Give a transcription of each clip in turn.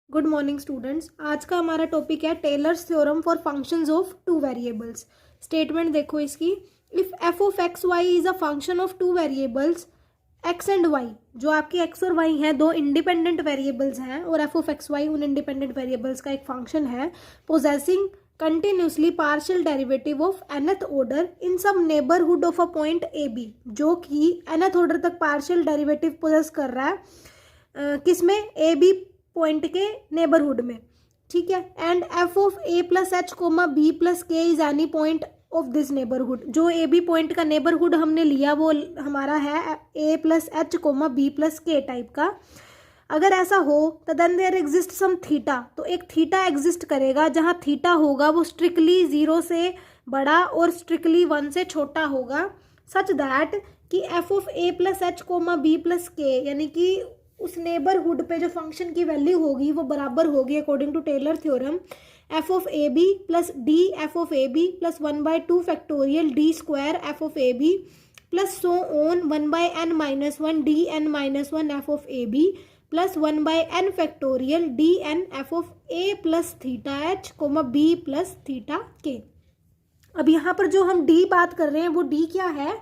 Good morning students. आज का हमारा टॉपिक है Taylor's theorem for functions of two variables. Statement देखो इसकी, if f of x y is a function of two variables x and y, जो आपके x और वाई हैं दो इंडिपेंडेंट वेरिएबल्स हैं और एफ ऑफ एक्स वाई उन इंडिपेंडेंट वेरिएबल्स का एक फंक्शन है, possessing continuously partial derivative of nth order in some neighbourhood of a point A B, जो कि nth ऑर्डर तक पार्शियल डेरिवेटिव पोजेस कर रहा है किसमें, ए बी पॉइंट के नेबरहुड में, ठीक है। And F of A plus H comma B plus K is any point of this neighbourhood, जो ए बी पॉइंट का नेबरहुड हमने लिया वो हमारा है A plus H comma B plus K type का। अगर ऐसा हो तो then there exist some theta, तो एक थीटा एग्जिस्ट करेगा जहां थीटा होगा वो स्ट्रिक्टली 0 से बड़ा और स्ट्रिक्टली 1 से छोटा होगा, सच दैट कि f of A plus H comma B plus k, यानी कि उस नेबरहुड पे जो फंक्शन की वैल्यू होगी वो बराबर होगी according to Taylor theorem f of a b plus d f of a b plus 1/2 factorial d square f of a b plus so on 1/n-1 d n-1 f of a b plus 1/n factorial d n f of A plus theta h comma B plus theta k. अब यहाँ पर जो हम D बात कर रहे हैं वो डी क्या है,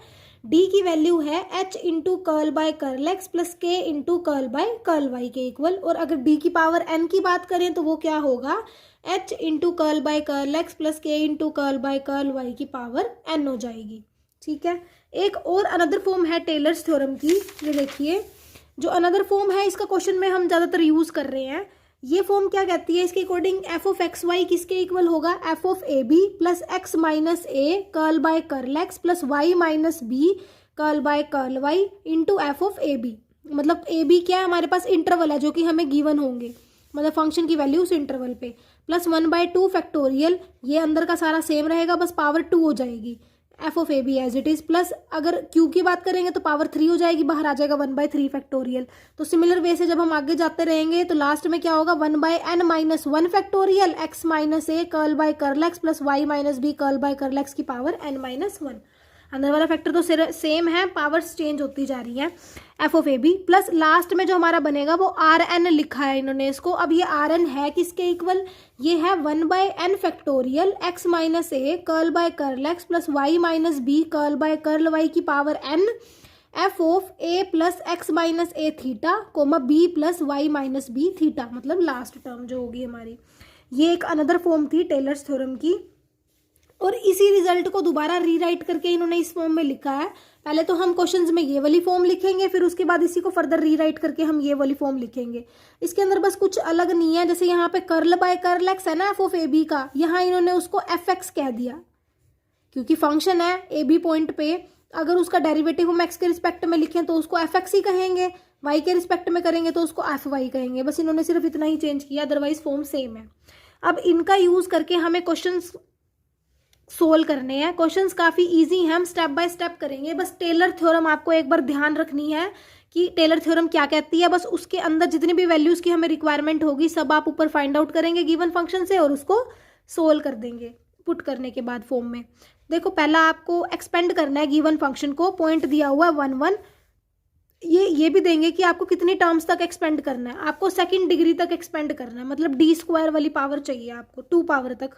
डी की वैल्यू है H into curl by curl x plus K into curl by curl Y के इक्वल, और अगर डी की पावर एन की बात करें तो वो क्या होगा, H into curl by curl x plus K into curl by curl Y की पावर एन हो जाएगी, ठीक है। एक और अनदर फॉर्म है टेलर्स थ्योरम की, ये देखिए जो अनदर फॉर्म है इसका क्वेश्चन में हम ज़्यादातर यूज़ कर रहे हैं। ये फॉर्म क्या कहती है, इसके according f of x y किसके इक्वल होगा, f of a b plus x minus a curl by curl x plus y minus b curl by curl y into f of a b. मतलब a B क्या है, हमारे पास interval है जो कि हमें गिवन होंगे, मतलब फंक्शन की वैल्यू उस इंटरवल पे, प्लस 1/2 फैक्टोरियल, ये अंदर का सारा सेम रहेगा बस पावर 2 हो जाएगी, f of a b as it is, plus अगर क्यू की बात करेंगे तो पावर 3 हो जाएगी, बाहर आ जाएगा 1/3 फैक्टोरियल। तो सिमिलर वे से जब हम आगे जाते रहेंगे तो लास्ट में क्या होगा, 1/n-1 factorial x minus a curl by curl x plus y minus b curl by curl x की पावर n-1। अंदर वाला फैक्टर तो सेम है, पावर्स चेंज होती जा रही है, f of a b plus last में जो हमारा बनेगा वो आर एन लिखा है इन्होंने इसको। अब ये आर एन है किसके इक्वल, ये है 1/n factorial x minus a curl by curl x plus y minus b curl by curl Y की power n f of A plus x minus a theta comma B plus y minus b theta, मतलब last term जो होगी हमारी। ये एक another form थी Taylor's theorem की, और इसी रिजल्ट को दोबारा रीराइट करके इन्होंने इस फॉर्म में लिखा है। पहले तो हम क्वेश्चंस में ये वाली फॉर्म लिखेंगे, फिर उसके बाद इसी को फर्दर रीराइट करके हम ये वाली फॉर्म लिखेंगे। इसके अंदर बस कुछ अलग नहीं है, जैसे यहाँ पे कर्ल बाय कर्ल एक्स है ना एफ ऑफ ए बी का, यहाँ इन्होंने उसको एफ एक्स कह दिया क्योंकि फंक्शन है ए बी पॉइंट पे, अगर उसका डेरिवेटिव हम एक्स के रिस्पेक्ट में लिखें तो उसको एफ एक्स ही कहेंगे, वाई के रिस्पेक्ट में करेंगे तो उसको एफ वाई कहेंगे, बस इन्होंने सिर्फ इतना ही चेंज किया, अदरवाइज फॉर्म सेम है। अब इनका यूज करके हमें क्वेश्चन सोल्व करने हैं। क्वेश्चंस काफ़ी इजी हैं, हम स्टेप बाय स्टेप करेंगे। बस टेलर थ्योरम आपको एक बार ध्यान रखनी है कि टेलर थ्योरम क्या कहती है, बस उसके अंदर जितनी भी वैल्यूज़ की हमें रिक्वायरमेंट होगी सब आप ऊपर फाइंड आउट करेंगे गिवन फंक्शन से और उसको सोल्व कर देंगे पुट करने के बाद फॉर्म में। देखो पहला आपको एक्सपेंड करना है गिवन फंक्शन को, पॉइंट दिया हुआ है 1 ये भी देंगे कि आपको कितनी टर्म्स तक एक्सपेंड करना है, आपको सेकेंड डिग्री तक एक्सपेंड करना है, मतलब डी स्क्वायर वाली पावर चाहिए आपको 2 पावर तक।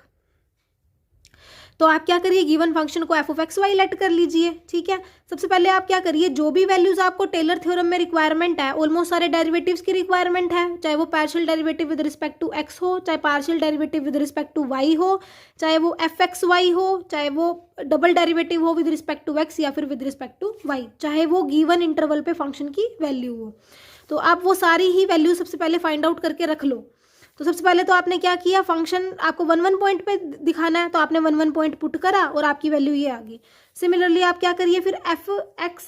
तो आप क्या करिए, गिवन फंक्शन को f of x y let कर लीजिए, ठीक है। सबसे पहले आप क्या करिए, जो भी वैल्यूज आपको टेलर थ्योरम में रिक्वायरमेंट है, ऑलमोस्ट सारे डेरिवेटिव्स की रिक्वायरमेंट है, चाहे वो partial derivative with respect to x हो, चाहे partial derivative with respect to y हो, चाहे वो एफ एक्स वाई हो, चाहे वो डबल डेरिवेटिव हो विद रिस्पेक्ट टू एक्स या फिर विद रिस्पेक्ट टू वाई, चाहे वो गिवन इंटरवल पे फंक्शन की वैल्यू हो। तो आप वो सारी ही वैल्यू सबसे पहले फाइंड आउट करके रख लो। तो सबसे पहले तो आपने क्या किया, फंक्शन आपको 1 पॉइंट पे दिखाना है तो आपने 1 पॉइंट पुट करा और आपकी वैल्यू ये आ गई। सिमिलरली आप क्या करिए, फिर एफ एक्स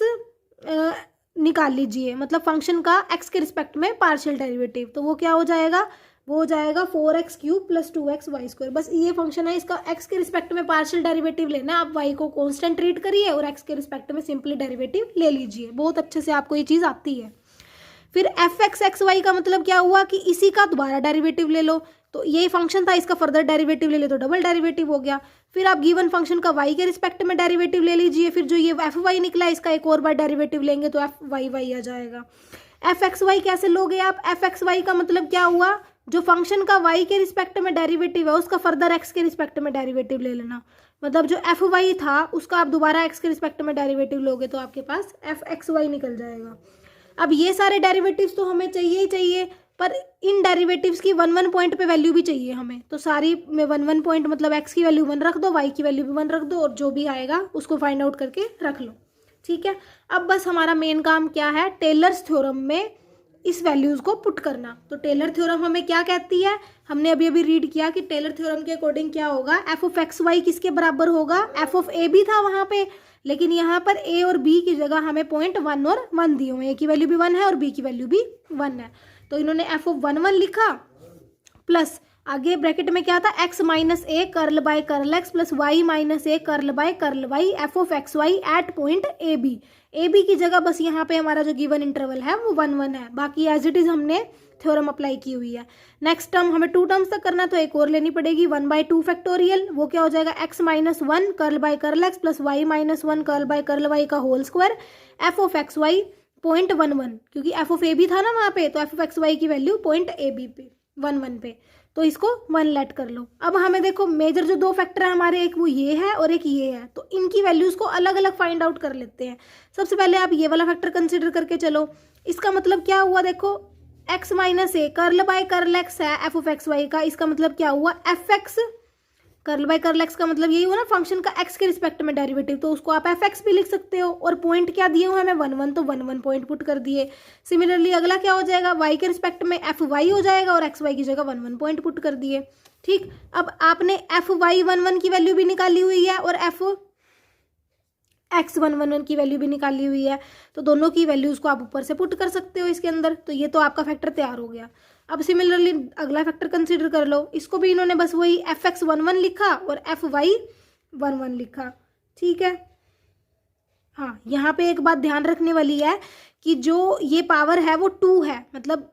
निकाल लीजिए, मतलब फंक्शन का एक्स के रिस्पेक्ट में पार्शियल डेरिवेटिव, तो वो क्या हो जाएगा, वो हो जाएगा 4x cube plus 2x Y square. बस ये फंक्शन है, इसका एक्स के रिस्पेक्ट में पार्शियल डेरिवेटिव लेना, आप वाई को कॉन्स्टेंट ट्रीट करिए और एक्स के रिस्पेक्ट में सिंपली डेरिवेटिव ले लीजिए, बहुत अच्छे से आपको ये चीज़ आती है। फिर एफ एक्स एक्स वाई का मतलब क्या हुआ कि इसी का दोबारा डेरिवेटिव ले लो, तो ये फंक्शन था, इसका फर्दर डेरिवेटिव ले लो तो डबल डेरिवेटिव हो गया। फिर आप गिवन फंक्शन का वाई के रिस्पेक्ट में डेरिवेटिव ले लीजिए, फिर जो ये एफ वाई निकला इसका एक और बार डेरिवेटिव लेंगे तो एफ वाई वाई आ जाएगा। एफ एक्स वाई कैसे लोगे आप, एफ एक्स वाई का मतलब क्या हुआ, जो फंक्शन का y के रिस्पेक्ट में डेरिवेटिव है उसका फर्दर x के रिस्पेक्ट में डेरिवेटिव ले लेना। मतलब जो एफ वाई था उसका आप दोबारा x के रिस्पेक्ट में डेरिवेटिव लोगे तो आपके पास एफ एक्स वाई निकल जाएगा। अब ये सारे डेरिवेटिव्स तो हमें चाहिए ही चाहिए, पर इन डेरिवेटिव्स की 1 1 पॉइंट पे वैल्यू भी चाहिए हमें। तो सारी में 1 1 पॉइंट मतलब x की वैल्यू 1 रख दो, y की वैल्यू भी 1 रख दो, और जो भी आएगा उसको फाइंड आउट करके रख लो। ठीक है, अब बस हमारा मेन काम क्या है, टेलर्स थ्योरम में इस वैल्यूज को पुट करना। तो टेलर थ्योरम हमें क्या कहती है, हमने अभी अभी रीड किया कि टेलर थ्योरम के अकॉर्डिंग क्या होगा, एफ ऑफ एक्स वाई किसके बराबर होगा, एफ ऑफ ए भी था वहां पे, लेकिन यहाँ पर ए और बी की जगह हमें पॉइंट 1 और 1 दिए हुए हैं। ए की वैल्यू भी 1 है और बी की वैल्यू भी 1 है। तो इन्होंने एफ ऑफ 1 1 लिखा, प्लस आगे ब्रैकेट में क्या था, x minus a curl by curl x plus y minus a curl by curl y f of x y at point A b की जगह बस यहाँ पे हमारा जो गिवन इंटरवल है वो 1 1 है, बाकी एज इट इज हमने थ्योरम अप्लाई की हुई है। नेक्स्ट टर्म हमें 2 टर्म्स तक करना, तो एक और लेनी पड़ेगी 1/2 फैक्टोरियल, वो क्या हो जाएगा x minus 1 curl by curl x plus y minus 1 curl by curl y का whole square f of x y point 1 1, क्योंकि एफ ऑफ ए बी था ना वहाँ पे, तो एफ ऑफ एक्स वाई की वैल्यू पॉइंट ए बी पे 1 1 पे, तो इसको 1 लेट कर लो। अब हमें देखो मेजर जो 2 फैक्टर है हमारे, एक वो ये है और एक ये है, तो इनकी वैल्यूज को अलग अलग फाइंड आउट कर लेते हैं। सबसे पहले आप ये वाला फैक्टर कंसिडर करके चलो। इसका मतलब क्या हुआ, देखो x minus a curl by curl x है एफ ऑफ एक्स वाई का, इसका मतलब क्या हुआ f x curl by curl x का मतलब यही हुआ ना फंक्शन का एक्स के रिस्पेक्ट में डेरिवेटिव, तो उसको आप एफ एक्स भी लिख सकते हो। और पॉइंट क्या दिए हुए हमें 1 1, तो 1 1 पॉइंट पुट कर दिए। सिमिलरली अगला क्या हो जाएगा, वाई के रिस्पेक्ट में एफ वाई हो जाएगा और एक्स वाई की जगह 1 1 पॉइंट पुट कर दिए। ठीक, अब आपने एफ वाई 1 1 की वैल्यू भी निकाली हुई है और एफ एक्स 1 1 1 की वैल्यू भी निकाली हुई है, तो दोनों की वैल्यूज को आप ऊपर से पुट कर सकते हो इसके अंदर। तो ये तो आपका फैक्टर तैयार हो गया। अब सिमिलरली अगला फैक्टर कंसीडर कर लो, इसको भी इन्होंने बस वही एफ एक्स 1 1 लिखा और एफ वाई 1 1 लिखा। ठीक है, हाँ यहाँ पे एक बात ध्यान रखने वाली है कि जो ये पावर है वो 2 है, मतलब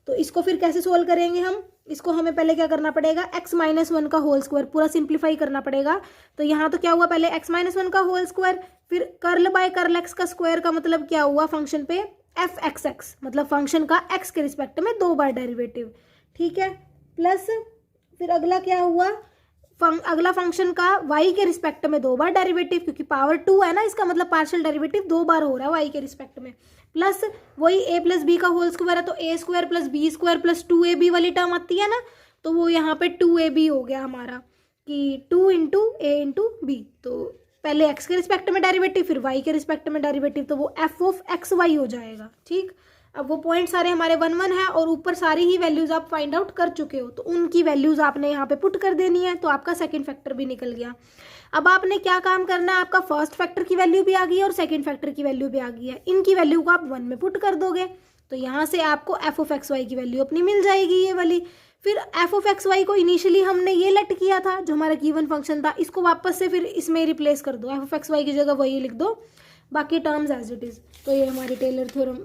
तो इसको फिर कैसे सोल्व करेंगे हम, इसको हमें पहले क्या करना पड़ेगा, x माइनस 1 का होल स्क्वायर पूरा सिंप्लीफाई करना पड़ेगा। तो यहाँ तो क्या हुआ, पहले x माइनस 1 का होल स्क्वायर, फिर कर्ल बाय कर्ल एक्स का स्क्वायर का मतलब क्या हुआ फंक्शन पे एफ एक्स एक्स, मतलब फंक्शन का x के रिस्पेक्ट में 2 बार डेरिवेटिव। ठीक है, प्लस फिर अगला क्या हुआ, अगला फंक्शन का y के रिस्पेक्ट में 2 बार डेरिवेटिव, क्योंकि पावर 2 है ना इसका मतलब पार्शियल डेरिवेटिव 2 बार हो रहा है y के रिस्पेक्ट में, प्लस वही a प्लस बी का होल स्क्वायर है, तो a square plus b square plus 2ab वाली टर्म आती है ना, तो वो यहाँ पे 2ab हो गया हमारा कि 2 इंटू ए इंटू बी। तो पहले x के रिस्पेक्ट में डेरिवेटिव फिर y के रिस्पेक्ट में डेरिवेटिव, तो वो एफ ऑफ एक्स वाई हो जाएगा। ठीक, अब वो पॉइंट सारे हमारे 1 1 है और ऊपर सारी ही वैल्यूज आप फाइंड आउट कर चुके हो, तो उनकी वैल्यूज आपने यहाँ पे पुट कर देनी है, तो आपका सेकंड फैक्टर भी निकल गया। अब आपने क्या काम करना है, आपका फर्स्ट फैक्टर की वैल्यू भी आ गई है और सेकंड फैक्टर की वैल्यू भी आ गई है, इनकी वैल्यू को आप 1 में पुट कर दोगे, तो यहाँ से आपको एफ ऑफ एक्स वाई की वैल्यू अपनी मिल जाएगी ये वाली। फिर एफ ऑफ एक्स वाई को इनिशियली हमने ये लेट किया था जो हमारा गिवन फंक्शन था, इसको वापस से फिर इसमें रिप्लेस कर दो, एफ ऑफ एक्स वाई की जगह वही लिख दो, बाकी टर्म्स एज इट इज। तो ये हमारी टेलर थ्योरम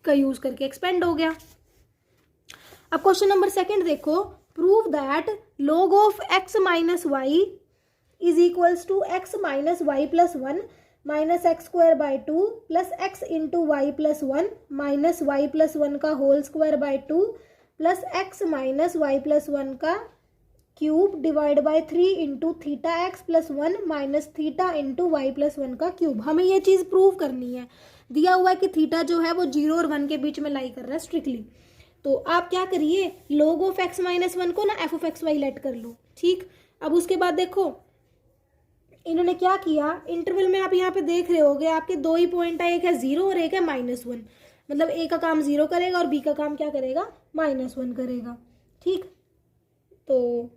का यूज करके एक्सपेंड हो गया। अब क्वेश्चन नंबर 2 देखो, prove that log of x minus y is equals to x minus y plus 1 minus x square by 2 plus x into y plus 1 minus y plus 1 का whole square by 2 plus x minus y plus 1 का cube divide by 3 into theta x plus 1 minus theta into y plus 1 का cube. हमें ये चीज़ prove करनी है। दिया हुआ है कि थीटा जो है वो 0 और 1 के बीच में लाई कर रहा है स्ट्रिक्टली, तो आप क्या करिए, log ऑफ x माइनस 1 को ना f of x y let कर लो। ठीक, अब उसके बाद देखो इन्होंने क्या किया, इंटरवल में आप यहाँ पे देख रहे होगे आपके 2 ही पॉइंट है, एक है 0 और एक है -1, मतलब ए का काम 0 करेगा और बी का काम क्या करेगा, -1 करेगा। ठीक, तो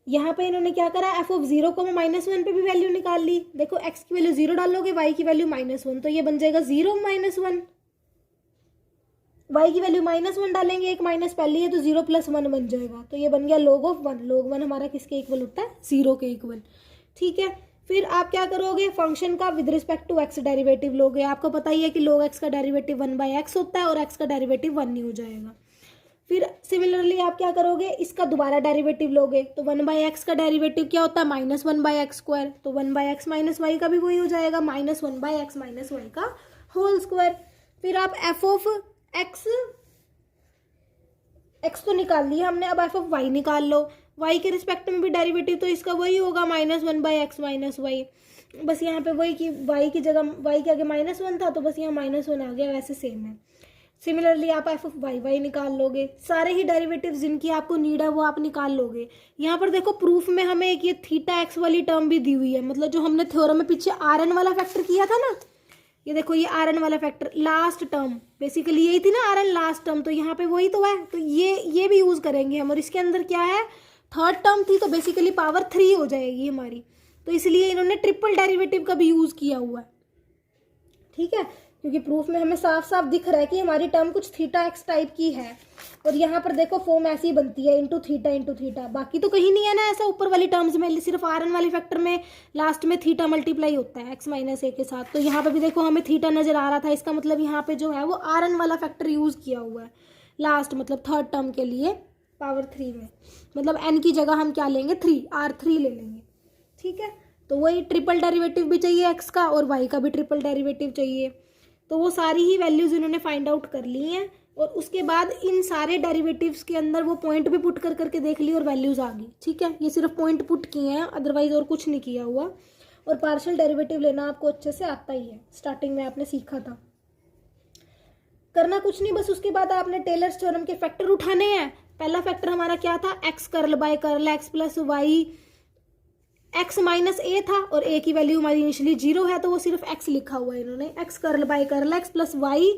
यहाँ पे इन्होंने क्या करा, एफ ऑफ 0 को मैं -1 पे भी वैल्यू निकाल ली। देखो x की वैल्यू 0 डालोगे, y की वैल्यू -1, तो ये बन जाएगा 0 -1, y की वैल्यू -1 डालेंगे, एक माइनस पहले है तो 0 प्लस 1 बन जाएगा, तो ये बन गया log ऑफ 1। log 1 हमारा किसके इक्वल होता है, 0 के इक्वल। ठीक है, फिर आप क्या करोगे, फंक्शन का with respect to x derivative लोगे। आपको पता ही है कि log x का डेरिवेटिव 1/x होता है और x का डेरिवेटिव 1 नहीं हो जाएगा। फिर सिमिलरली आप क्या करोगे, इसका दोबारा डेरिवेटिव लोगे, तो 1/x का डेरिवेटिव क्या होता है, -1/x स्क्वायर, तो 1/x माइनस वाई का भी वही हो जाएगा, -1/x माइनस वाई का होल स्क्वायर। फिर आप एफ ऑफ एक्स तो निकाल लिया हमने, अब एफ ऑफ वाई निकाल लो। वाई के रिस्पेक्ट में भी डेरिवेटिव तो इसका वही होगा -1/x माइनस वाई। बस यहाँ पे वही कि वाई की जगह वाई के आगे -1 था तो बस यहाँ -1 आ गया, वैसे सेम है। सिमिलरली आप एफ ऑफ वाई निकाल लोगे, सारे ही डेरिवेटिव्स जिनकी आपको नीड है वो आप निकाल लोगे। यहाँ पर देखो प्रूफ में हमें एक ये थीटा एक्स वाली टर्म भी दी हुई है, मतलब जो हमने थ्योरम में पीछे आर एन वाला फैक्टर किया था ना, ये देखो ये आर एन वाला फैक्टर लास्ट टर्म बेसिकली यही थी ना, आर एन लास्ट टर्म, तो यहाँ पे वही तो है, तो ये भी यूज करेंगे हम। और इसके अंदर क्या है, थर्ड टर्म थी तो बेसिकली पावर 3 हो जाएगी हमारी, तो इसलिए इन्होंने ट्रिपल डेरिवेटिव का भी यूज किया हुआ है, ठीक है, क्योंकि प्रूफ में हमें साफ साफ दिख रहा है कि हमारी टर्म कुछ थीटा एक्स टाइप की है। और यहाँ पर देखो फॉर्म ऐसी बनती है इंटू थीटा, बाकी तो कहीं नहीं है ना ऐसा ऊपर वाली टर्म्स में, सिर्फ आर एन वाले फैक्टर में लास्ट में थीटा मल्टीप्लाई होता है x माइनस ए के साथ। तो यहाँ पर भी देखो हमें थीटा नजर आ रहा था, इसका मतलब यहाँ पे जो है वो आर एन वाला फैक्टर यूज किया हुआ है लास्ट, मतलब थर्ड टर्म के लिए पावर 3 में, मतलब n की जगह हम क्या लेंगे 3, R3 ले लेंगे, ठीक है। तो वही ट्रिपल डेरिवेटिव भी चाहिए x का और y का भी ट्रिपल डेरिवेटिव चाहिए, तो वो सारी ही वैल्यूज इन्होंने फाइंड आउट कर ली हैं। और उसके बाद इन सारे डेरिवेटिव्स के अंदर वो पॉइंट भी पुट करके देख ली और वैल्यूज आ गई, ठीक है। ये सिर्फ पॉइंट पुट किए हैं, अदरवाइज और कुछ नहीं किया हुआ। और पार्शियल डेरिवेटिव लेना आपको अच्छे से आता ही है, स्टार्टिंग में आपने सीखा था, करना कुछ नहीं, बस उसके बाद आपने टेलर्स थ्योरम के फैक्टर उठाने हैं। पहला फैक्टर हमारा क्या था, x curl by curl x plus y, x minus a था और a की वैल्यू हमारी इनिशियली 0 है तो वो सिर्फ x लिखा हुआ है इन्होंने, x curl by curl x plus y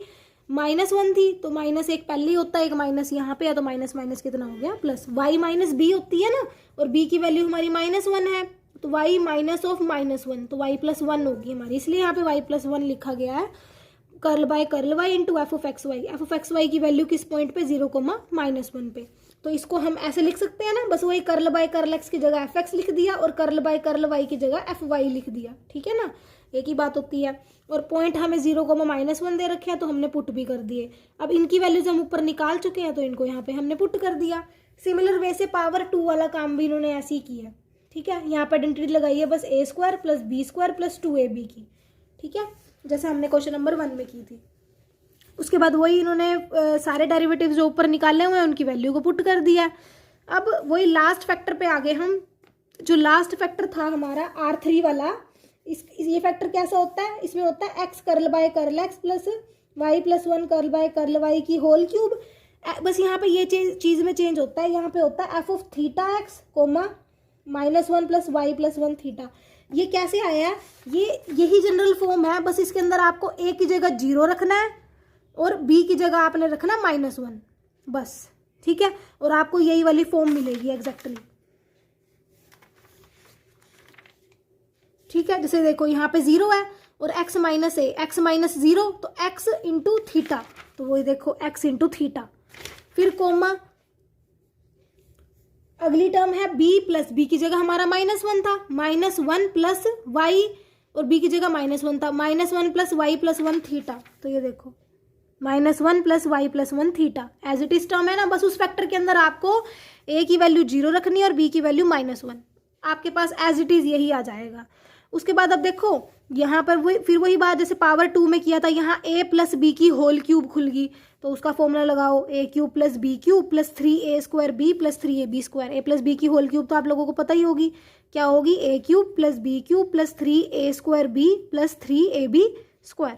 -1 थी तो -1 पहले ही होता है, एक माइनस यहाँ पे है तो माइनस माइनस कितना हो गया प्लस, y माइनस बी होती है ना और b की वैल्यू हमारी -1 है तो y माइनस ऑफ -1 तो y प्लस 1 होगी हमारी, इसलिए यहाँ पे y प्लस 1 लिखा गया है। Curl by curl y into f of x y की वैल्यू किस पॉइंट पे 0,-1 पे, तो इसको हम ऐसे लिख सकते हैं ना, बस वही कर्ल बाय कर्ल एक्स की जगह एफ एक्स लिख दिया और कर्ल बाय कर्ल वाई की जगह एफ वाई लिख दिया, ठीक है ना, एक ही बात होती है। और पॉइंट हमें 0,-1 दे रखे हैं तो हमने पुट भी कर दिए। अब इनकी वैल्यूज हम ऊपर निकाल चुके हैं तो इनको यहाँ पे हमने पुट कर दिया। सिमिलर वे से पावर 2 वाला काम भी इन्होंने ऐसे ही किया, ठीक है। यहाँ पर आइडेंटिटी लगाई है बस a² plus b² plus 2ab की, ठीक है, जैसे हमने क्वेश्चन नंबर 1 में की थी। उसके बाद वही इन्होंने सारे डेरिवेटिव्स जो ऊपर निकाले हुए हैं उनकी वैल्यू को पुट कर दिया। अब वही लास्ट फैक्टर पे आ गए हम, जो लास्ट फैक्टर था हमारा R3 वाला, ये फैक्टर कैसा होता है, इसमें होता है x curl by curl x plus y plus 1 curl by curl Y की होल क्यूब। बस यहाँ पे ये चीज़ में चेंज होता है, यहाँ पे होता है f of theta x comma -1 plus y plus 1 theta. ये कैसे आया है, यही जनरल फॉर्म है, बस इसके अंदर आपको a की जगह 0 रखना है और b की जगह आपने रखना -1 बस, ठीक है, और आपको यही वाली फॉर्म मिलेगी एग्जैक्टली, ठीक है। जैसे देखो यहाँ पे 0 है और x माइनस ए, x माइनस 0 तो x इंटू थीटा, तो वही देखो x इंटू थीटा, फिर कोमा अगली टर्म है b प्लस b की जगह हमारा -1 था, -1 प्लस y और b की जगह -1 था, -1 प्लस वाई प्लस 1 थीटा, तो ये देखो -1 plus y plus 1 theta as it is term है ना, बस उस फैक्टर के अंदर आपको a की वैल्यू 0 रखनी है और b की वैल्यू -1, आपके पास एज इट इज यही आ जाएगा। उसके बाद अब देखो यहाँ पर फिर वही बात जैसे पावर 2 में किया था, यहाँ a प्लस बी की होल क्यूब खुल गई तो उसका फॉर्मूला लगाओ a³ plus b³ plus 3a² b plus 3ab², a plus b की होल क्यूब तो आप लोगों को पता ही होगी क्या होगी, a³ plus b³ plus 3a² b plus 3ab²।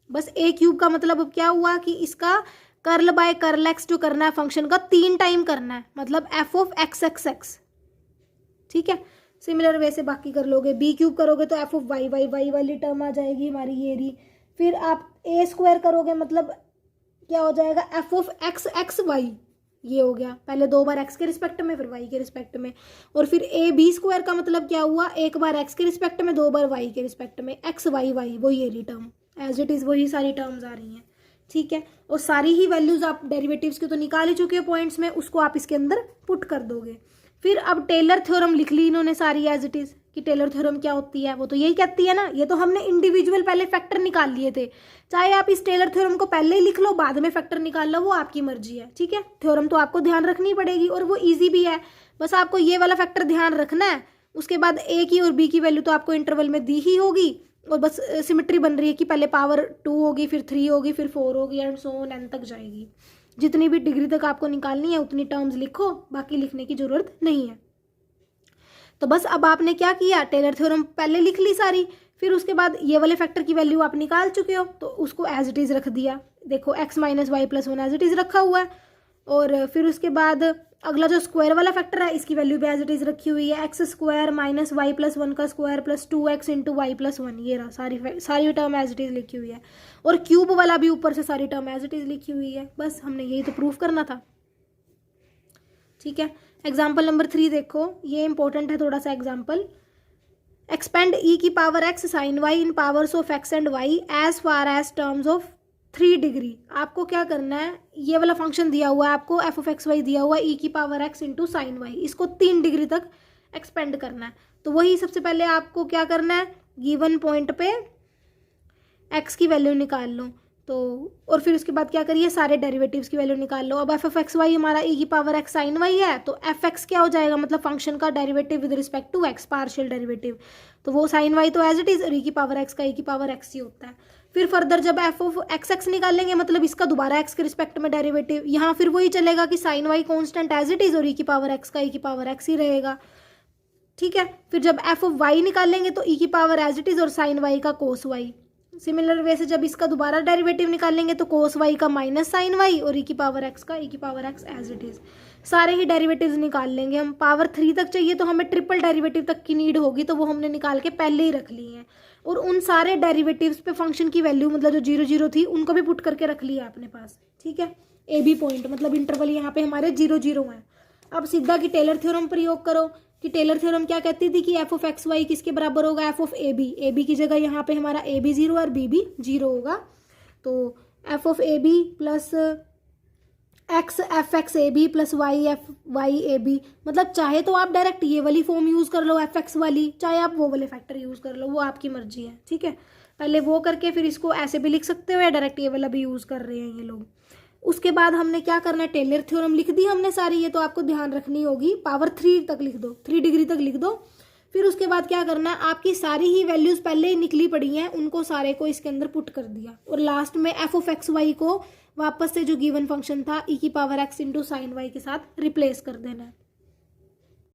बस a³ का मतलब अब क्या हुआ कि इसका कर्ल बाय कर्ल एक्स जो करना है फंक्शन का 3 टाइम करना है, मतलब एफ ऑफ x, ठीक है। सिमिलर वे से बाकी कर लोगे, b³ करोगे तो एफ ऑफ वाई वाली टर्म आ जाएगी हमारी ये रही, फिर आप a² करोगे मतलब क्या हो जाएगा एफ ऑफ x वाई, ये हो गया, पहले 2 बार x के रिस्पेक्ट में फिर y के रिस्पेक्ट में, और फिर ab² का मतलब क्या हुआ, 1 बार x के रिस्पेक्ट में 2 बार y के रिस्पेक्ट में, x वाई वो ये रही टर्म एज इट इज़, वही सारी टर्म्स आ रही हैं, ठीक है। और सारी ही वैल्यूज आप डेरिवेटिव्स की तो निकाल ही चुके हो पॉइंट्स में, उसको आप इसके अंदर पुट कर दोगे। फिर अब टेलर थ्योरम लिख ली इन्होंने सारी एज इट इज़ कि टेलर थ्योरम क्या होती है, वो तो यही कहती है ना, ये तो हमने इंडिविजुअल पहले फैक्टर निकाल लिए थे, चाहे आप इस टेलर थ्योरम को पहले ही लिख लो बाद में फैक्टर निकाल लो, वो आपकी मर्जी है, ठीक है। थ्योरम तो आपको ध्यान रखनी पड़ेगी और वो ईजी भी है, बस आपको ये वाला फैक्टर ध्यान रखना है। उसके बाद a की और b की वैल्यू तो आपको इंटरवल में दी ही होगी, और बस सिमेट्री बन रही है कि पहले पावर 2 होगी, फिर 3 होगी, फिर 4 होगी एंड सो ऑन एन तक जाएगी। जितनी भी डिग्री तक आपको निकालनी है उतनी टर्म्स लिखो, बाकी लिखने की ज़रूरत नहीं है। तो बस अब आपने क्या किया, टेलर थ्योरम पहले लिख ली सारी, फिर उसके बाद ये वाले फैक्टर की वैल्यू आप निकाल चुके हो तो उसको एज इट इज़ रख दिया। देखो x minus y plus 1 as it is रखा हुआ है। और फिर उसके बाद अगला जो स्क्वायर वाला फैक्टर है इसकी वैल्यू भी एज इट इज़ रखी हुई है, x square minus y plus 1 का square plus 2x into y plus 1। ये रहा सारी टर्म एज इट इज़ लिखी हुई है। और क्यूब वाला भी ऊपर से सारी टर्म एज इट इज़ लिखी हुई है। बस हमने यही तो प्रूफ करना था। ठीक है, एग्जाम्पल नंबर 3 देखो, ये इंपॉर्टेंट है थोड़ा सा एग्जाम्पल। एक्सपेंड ई की power x sine y in powers of x and y as far as terms of 3 degree. आपको क्या करना है, ये वाला फंक्शन दिया हुआ है आपको, एफ ऑफ एक्स वाई दिया हुआ है ई की power x into sine y, इसको 3 डिग्री तक एक्सपेंड करना है। तो वही सबसे पहले आपको क्या करना है, गिवन पॉइंट पे x की वैल्यू निकाल लो। तो और फिर उसके बाद क्या करिए, सारे डेरिवेटिव्स की वैल्यू निकाल लो। अब एफ ऑफ एक्स वाई हमारा ई की पावर x साइन वाई है, तो एफ एक्स क्या हो जाएगा, मतलब फंक्शन का derivative with respect to x, partial derivative. तो वो साइन वाई तो एज इट इज, और ई की पावर x का ई की पावर x ही होता है। फिर फर्दर जब एफ ऑफ एक्स एक्स निकालेंगे, मतलब इसका दोबारा x के रिस्पेक्ट में डेरिवेटिव, यहाँ फिर वही चलेगा कि sine y constant as it is और ई की पावर x का ई की पावर x ही रहेगा। ठीक है, फिर जब एफ ऑफ वाई निकालेंगे तो ई की पावर एज इट इज और साइन वाई का कोस वाई। सिमिलर वे से जब इसका दोबारा डेरिवेटिव निकालेंगे तो कोस वाई का माइनस साइन वाई और ई की पावर एक्स का ई की power x as it is. सारे ही डेरिवेटिव्स निकाल लेंगे हम। पावर 3 तक चाहिए तो हमें ट्रिपल डेरिवेटिव तक की नीड होगी, तो वो हमने निकाल के पहले ही रख ली है। और उन सारे डेरिवेटिव्स पे फंक्शन की वैल्यू, मतलब जो 0 0 थी, उनको भी पुट करके रख लिया अपने पास। ठीक है, ए बी पॉइंट मतलब इंटरवल यहाँ पे हमारे 0 0 हैं। अब सीधा की टेलर थ्योरम प्रयोग करो कि टेलर थ्योरम क्या कहती थी कि एफ ऑफ एक्स वाई किसके बराबर होगा, एफ ऑफ ए बी की जगह यहाँ पे हमारा ए बी 0 और बी भी 0 होगा। तो f of a b plus x f x a b plus y f y a b, मतलब चाहे तो आप डायरेक्ट ये वाली फॉर्म यूज़ कर लो एफ एक्स वाली, चाहे आप वो वाले फैक्टर यूज़ कर लो, वो आपकी मर्जी है। ठीक है, पहले वो करके फिर इसको ऐसे भी लिख सकते हो या डायरेक्ट ये वाला भी यूज़ कर रहे हैं ये लोग। उसके बाद हमने क्या करना है, टेलर थ्योरम लिख दी हमने सारी, ये तो आपको ध्यान रखनी होगी। पावर 3 तक लिख दो, 3 डिग्री तक लिख दो। फिर उसके बाद क्या करना है, आपकी सारी ही वैल्यूज पहले ही निकली पड़ी हैं, उनको सारे को इसके अंदर पुट कर दिया। और लास्ट में एफ ऑफ एक्स वाई को वापस से जो गिवन फंक्शन था ई की power x into sine y के साथ रिप्लेस कर देना है।